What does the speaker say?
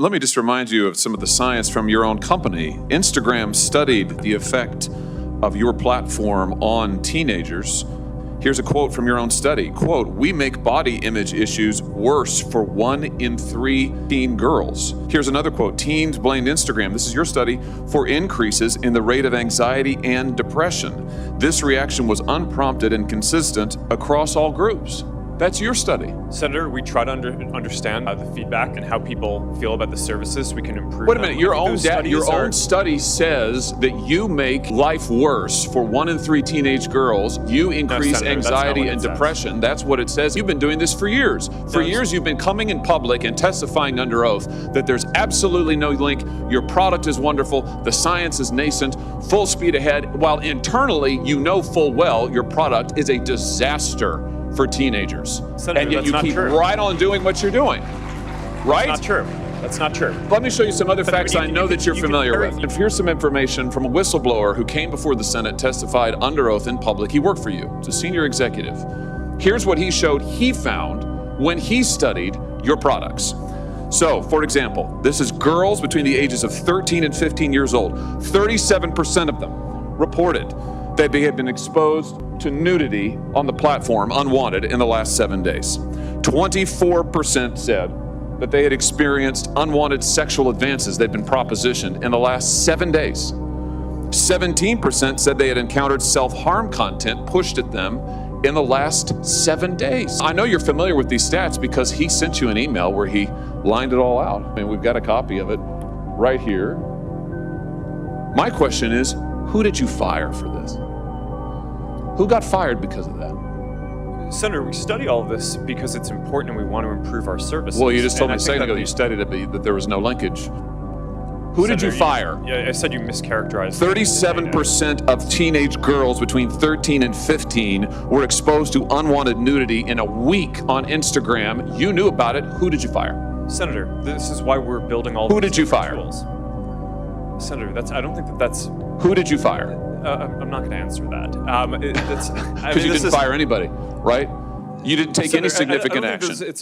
Let me just remind you of some of the science from your own company. Instagram studied the effect of your platform on teenagers. Here's a quote from your own study. Quote, "We make body image issues worse for 1 in 3 teen girls." Here's another quote. "Teens blamed Instagram," this is your study, "for increases in the rate of anxiety and depression. This reaction was unprompted and consistent across all groups." That's your study. Senator, we try to understand the feedback and how people feel about the services. We can improve. Wait a minute, your own study says that you make life worse for 1 in 3 teenage girls. You increase Senator, anxiety and depression. That's what it says. You've been doing this for years. For years, you've been coming in public and testifying under oath that there's absolutely no link. Your product is wonderful. The science is nascent, full speed ahead, while internally, you know full well your product is a disaster for teenagers. Senator, and yet you keep right on doing what you're doing, right? That's not true. That's not true. Let me show you some other facts I know that you're familiar with. And here's some information from a whistleblower who came before the Senate, testified under oath in public. He worked for you. He's a senior executive. Here's what he showed he found when he studied your products. So, for example, this is girls between the ages of 13 and 15 years old. 37% of them reported that they had been exposed to nudity on the platform, unwanted, in the last 7 days. 24% said that they had experienced unwanted sexual advances, they'd been propositioned, in the last 7 days. 17% said they had encountered self-harm content pushed at them in the last 7 days. I know you're familiar with these stats because he sent you an email where he lined it all out. I mean, we've got a copy of it right here. My question is, who did you fire for this? Who got fired because of that? Senator, we study all of this because it's important and we want to improve our services. Well, you just told me a second ago you studied it, but that there was no linkage. Who did you fire? Yeah, I said you mischaracterized. 37% of teenage girls between 13 and 15 were exposed to unwanted nudity in a week on Instagram. You knew about it. Who did you fire? Senator, this is why we're building all. Who did you fire? Tools. Senator, I don't think that's. Who did you fire? I'm not going to answer that. Because you didn't fire anybody, right? You didn't take any significant action. It's